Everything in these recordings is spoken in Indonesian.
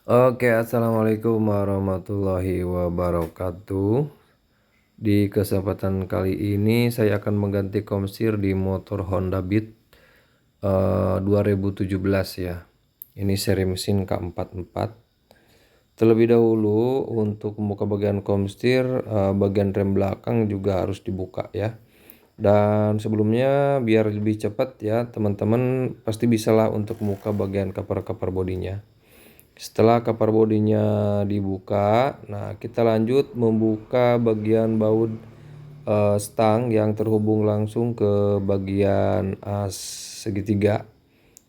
Oke, assalamualaikum warahmatullahi wabarakatuh. Di kesempatan kali ini saya akan mengganti komstir di motor Honda Beat 2017 ya. Ini seri mesin K44. Terlebih dahulu untuk membuka bagian komstir, bagian rem belakang juga harus dibuka ya. Dan sebelumnya biar lebih cepat ya, teman-teman pasti bisalah untuk membuka bagian cover bodinya. Setelah cover bodinya dibuka, nah kita lanjut membuka bagian baut stang yang terhubung langsung ke bagian as segitiga.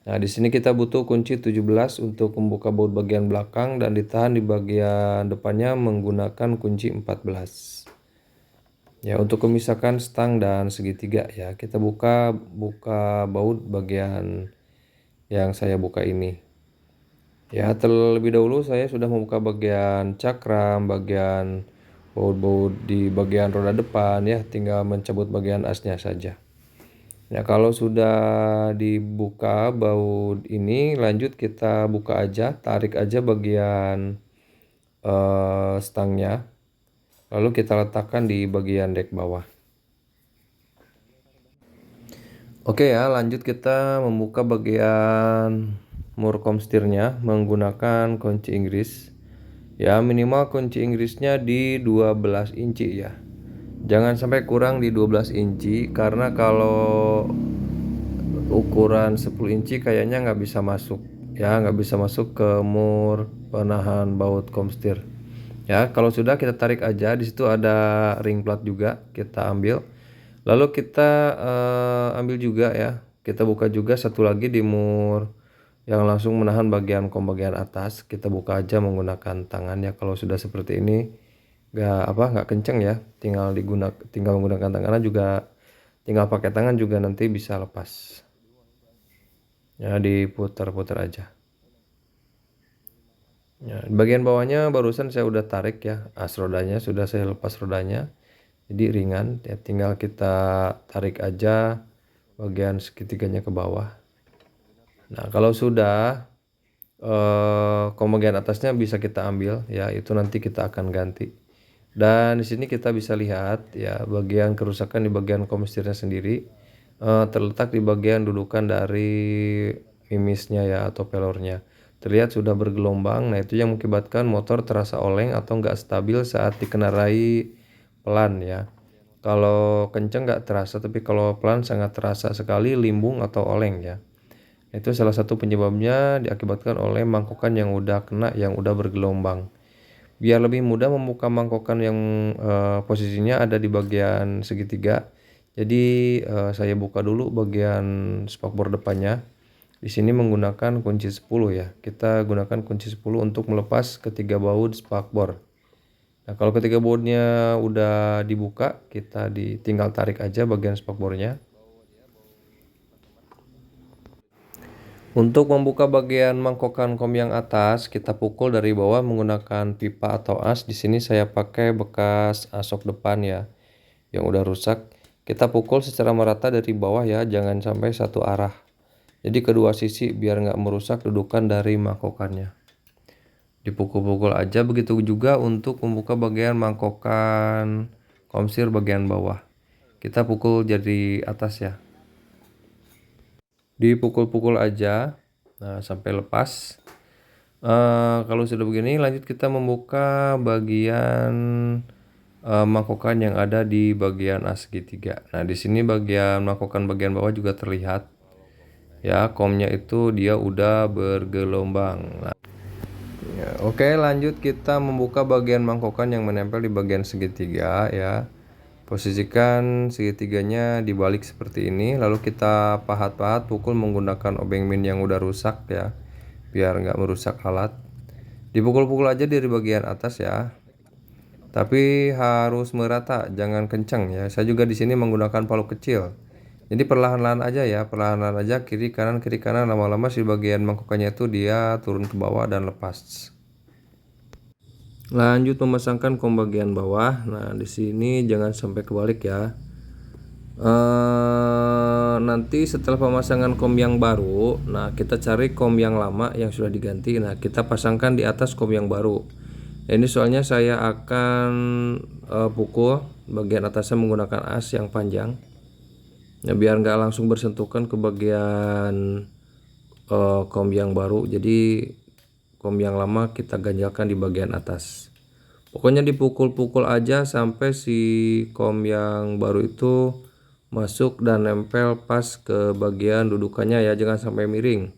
Nah, di sini kita butuh kunci 17 untuk membuka baut bagian belakang dan ditahan di bagian depannya menggunakan kunci 14. Ya, untuk memisahkan stang dan segitiga ya, kita buka baut bagian yang saya buka ini. Ya, terlebih dahulu saya sudah membuka bagian cakram, bagian baut-baut di bagian roda depan ya, tinggal mencabut bagian asnya saja. Ya, kalau sudah dibuka baut ini, lanjut kita buka aja, tarik aja bagian stangnya. Lalu kita letakkan di bagian dek bawah. Oke ya, lanjut kita membuka bagian mur komstirnya menggunakan kunci Inggris. Ya, minimal kunci Inggrisnya di 12 inci ya. Jangan sampai kurang di 12 inci karena kalau ukuran 10 inci kayaknya nggak bisa masuk. Ya, nggak bisa masuk ke mur penahan baut komstir. Ya, kalau sudah kita tarik aja, di situ ada ring plat juga, kita ambil. Lalu kita ambil juga ya. Kita buka juga satu lagi di mur yang langsung menahan bagian kom bagian atas. Kita buka aja menggunakan tangan ya. Kalau sudah seperti ini nggak kenceng ya. Tinggal menggunakan tangan juga, tinggal pakai tangan juga nanti bisa lepas. Ya, diputar-putar aja. Ya, bagian bawahnya barusan saya udah tarik ya, as rodanya sudah saya lepas rodanya. Jadi ringan ya, tinggal kita tarik aja bagian segitiganya ke bawah. Nah, kalau sudah kom bagian atasnya bisa kita ambil ya, itu nanti kita akan ganti. Dan di sini kita bisa lihat ya bagian kerusakan di bagian komstirnya sendiri terletak di bagian dudukan dari mimisnya ya atau pelornya. Terlihat sudah bergelombang. Nah, itu yang mengakibatkan motor terasa oleng atau nggak stabil saat dikendarai pelan ya. Kalau kenceng nggak terasa, tapi kalau pelan sangat terasa sekali limbung atau oleng ya. Itu salah satu penyebabnya diakibatkan oleh mangkokan yang udah kena, yang udah bergelombang. Biar lebih mudah membuka mangkokan yang posisinya ada di bagian segitiga. Jadi saya buka dulu bagian spakbor depannya. Di sini menggunakan kunci 10 ya. Kita gunakan kunci 10 untuk melepas ketiga baut spakbor. Nah, kalau ketiga bautnya udah dibuka, kita tinggal tarik aja bagian spakbornya. Untuk membuka bagian mangkokan kom yang atas, kita pukul dari bawah menggunakan pipa atau as. Di sini saya pakai bekas asok depan ya, yang udah rusak. Kita pukul secara merata dari bawah ya, jangan sampai satu arah. Jadi kedua sisi biar nggak merusak dudukan dari mangkokannya. Dipukul-pukul aja, begitu juga untuk membuka bagian mangkokan komstir bagian bawah. Kita pukul dari atas ya. Dipukul-pukul aja sampai lepas. Kalau sudah begini lanjut kita membuka bagian mangkokan yang ada di bagian as segitiga. Nah, di sini bagian mangkokan bagian bawah juga terlihat ya, komnya itu dia udah bergelombang. Nah, ya, oke, lanjut kita membuka bagian mangkokan yang menempel di bagian segitiga ya. Posisikan segitiganya dibalik seperti ini, lalu kita pahat-pahat pukul menggunakan obeng min yang udah rusak ya, biar nggak merusak alat. Dipukul-pukul aja dari bagian atas ya, tapi harus merata, jangan kencang ya. Saya juga di sini menggunakan palu kecil, jadi perlahan-lahan aja ya, perlahan-lahan aja, kiri kanan, lama-lama si bagian mangkokannya itu dia turun ke bawah dan lepas. Lanjut memasangkan kom bagian bawah. Nah, di sini jangan sampai kebalik ya. Nanti setelah pemasangan kom yang baru, nah kita cari kom yang lama yang sudah diganti. Nah kita pasangkan di atas kom yang baru. Ini soalnya saya akan pukul bagian atasnya menggunakan as yang panjang. Nah biar nggak langsung bersentuhan ke bagian kom yang baru. Jadi kom yang lama kita ganjalkan di bagian atas. Pokoknya dipukul-pukul aja sampai si kom yang baru itu masuk dan nempel pas ke bagian dudukannya ya, jangan sampai miring,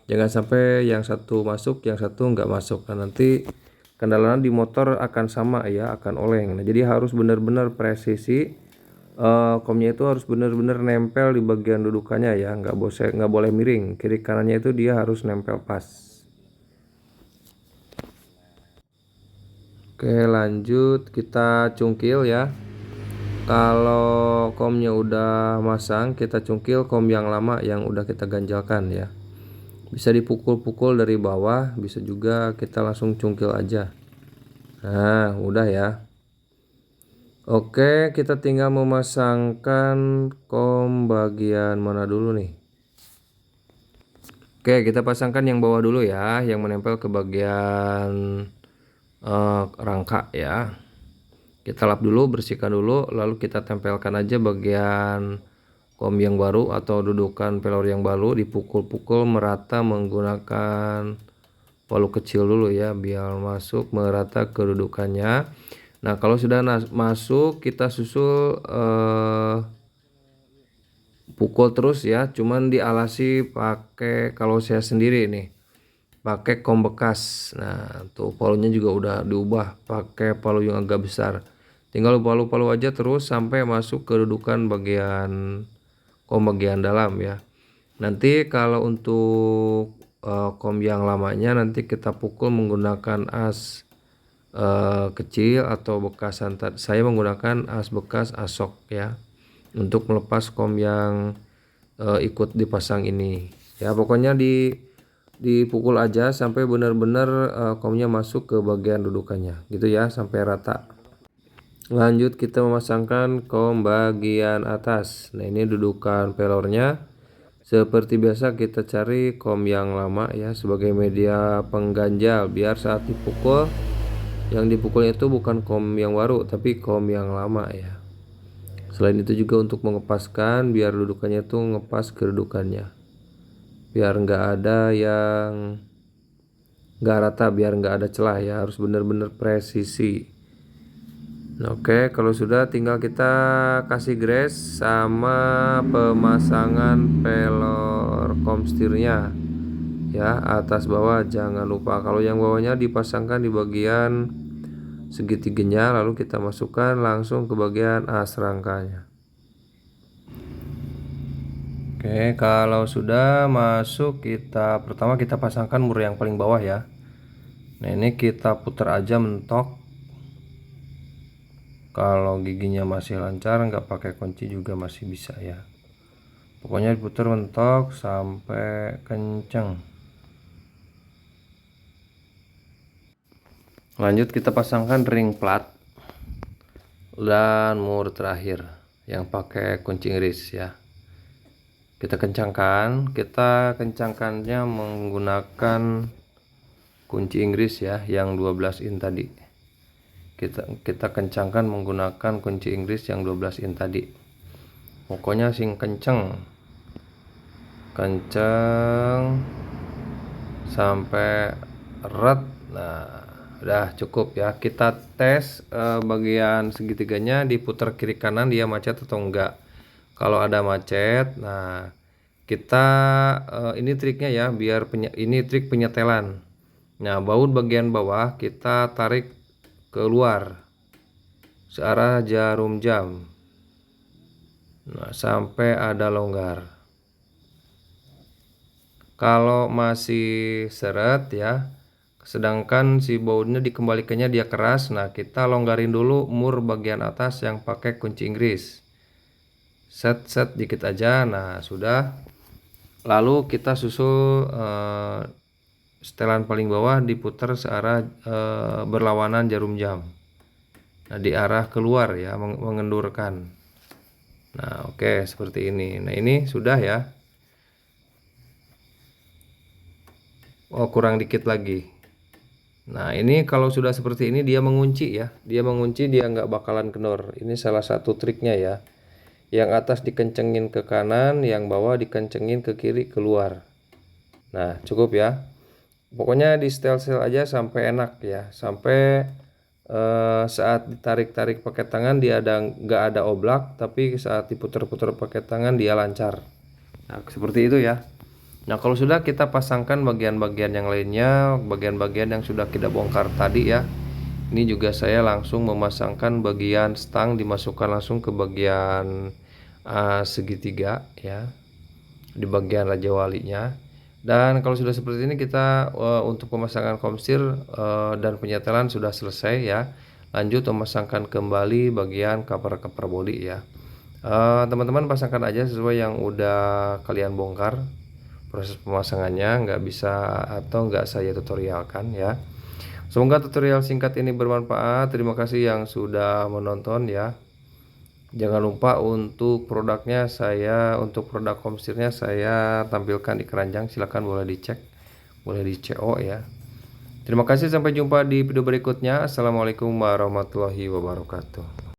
jangan sampai yang satu masuk yang satu nggak masuk. Nah nanti kendalanya di motor akan sama ya, akan oleng. Nah jadi harus benar-benar presisi, komnya itu harus benar-benar nempel di bagian dudukannya ya, nggak boleh miring, kiri kanannya itu dia harus nempel pas. Oke lanjut kita cungkil ya. Kalau komnya udah masang, kita cungkil kom yang lama yang udah kita ganjalkan ya. Bisa dipukul-pukul dari bawah, bisa juga kita langsung cungkil aja. Nah, udah ya. Oke, kita tinggal memasangkan kom bagian mana dulu nih. Oke, kita pasangkan yang bawah dulu ya, yang menempel ke bagian rangka ya. Kita lap dulu, bersihkan dulu, lalu kita tempelkan aja bagian kom yang baru atau dudukan pelor yang baru, dipukul-pukul merata menggunakan palu kecil dulu ya, biar masuk merata ke dudukannya. Nah kalau sudah masuk, kita susul pukul terus ya, cuman dialasi pakai, kalau saya sendiri nih pakai kom bekas. Nah tuh palunya juga udah diubah pakai palu yang agak besar, tinggal palu-palu aja terus sampai masuk ke dudukan bagian kom bagian dalam ya. Nanti kalau untuk kom yang lamanya nanti kita pukul menggunakan as kecil atau bekas santet. Saya menggunakan as bekas asok ya, untuk melepas kom yang ikut dipasang ini ya. Pokoknya dipukul aja sampai benar-benar komnya masuk ke bagian dudukannya gitu ya, sampai rata. Lanjut kita memasangkan kom bagian atas. Nah ini dudukan pelornya. Seperti biasa kita cari kom yang lama ya sebagai media pengganjal, biar saat dipukul yang dipukulnya itu bukan kom yang baru tapi kom yang lama ya. Selain itu juga untuk mengepaskan biar dudukannya itu ngepas kedudukannya, biar nggak ada yang nggak rata, biar nggak ada celah ya, harus benar-benar presisi. Nah, oke, kalau sudah tinggal kita kasih grease sama pemasangan pelor kom setirnya ya, atas bawah jangan lupa. Kalau yang bawahnya dipasangkan di bagian segitiganya, lalu kita masukkan langsung ke bagian as rangkanya. Oke, kalau sudah masuk, pertama kita pasangkan mur yang paling bawah ya. Nah ini kita putar aja mentok. Kalau giginya masih lancar nggak pakai kunci juga masih bisa ya. Pokoknya diputar mentok sampai kenceng. Lanjut kita pasangkan ring plat dan mur terakhir yang pakai kunci iris ya. Kita kencangkannya menggunakan kunci Inggris ya, yang 12 in tadi. Kita kencangkan menggunakan kunci Inggris yang 12 in tadi. Pokoknya sing kenceng sampai eret. Nah udah cukup ya. Kita tes bagian segitiganya diputar kiri kanan dia macet atau enggak. Kalau ada macet, nah kita ini triknya ya, biar ini trik penyetelan. Nah baut bagian bawah kita tarik keluar searah jarum jam, nah sampai ada longgar. Kalau masih seret ya, sedangkan si bautnya dikembalikannya dia keras, nah kita longgarin dulu mur bagian atas yang pakai kunci Inggris. Set dikit aja. Nah sudah, lalu kita susul setelan paling bawah diputar searah berlawanan jarum jam. Nah di arah keluar ya, mengendurkan. Nah, oke, seperti ini. Nah, ini sudah ya. Oh, kurang dikit lagi. Nah, ini kalau sudah seperti ini dia mengunci ya. Dia mengunci, dia nggak bakalan kendor. Ini salah satu triknya ya. Yang atas dikencengin ke kanan, yang bawah dikencengin ke kiri keluar. Nah, cukup ya. Pokoknya di setel-setel aja sampai enak ya. Sampai saat ditarik-tarik pakai tangan dia nggak ada oblak, tapi saat diputar-putar pakai tangan dia lancar. Nah, seperti itu ya. Nah, kalau sudah kita pasangkan bagian-bagian yang lainnya, bagian-bagian yang sudah kita bongkar tadi ya. Ini juga saya langsung memasangkan bagian stang, dimasukkan langsung ke bagian segitiga ya, di bagian raja walinya. Dan kalau sudah seperti ini kita untuk pemasangan komstir dan penyetelan sudah selesai ya. Lanjut memasangkan kembali bagian cover bodi ya. Teman-teman pasangkan aja sesuai yang udah kalian bongkar. Proses pemasangannya nggak bisa atau nggak saya tutorialkan ya. Semoga tutorial singkat ini bermanfaat. Terima kasih yang sudah menonton ya. Jangan lupa untuk produknya untuk produk komstirnya saya tampilkan di keranjang. Silahkan boleh dicek, boleh di CO ya. Terima kasih, sampai jumpa di video berikutnya. Assalamualaikum warahmatullahi wabarakatuh.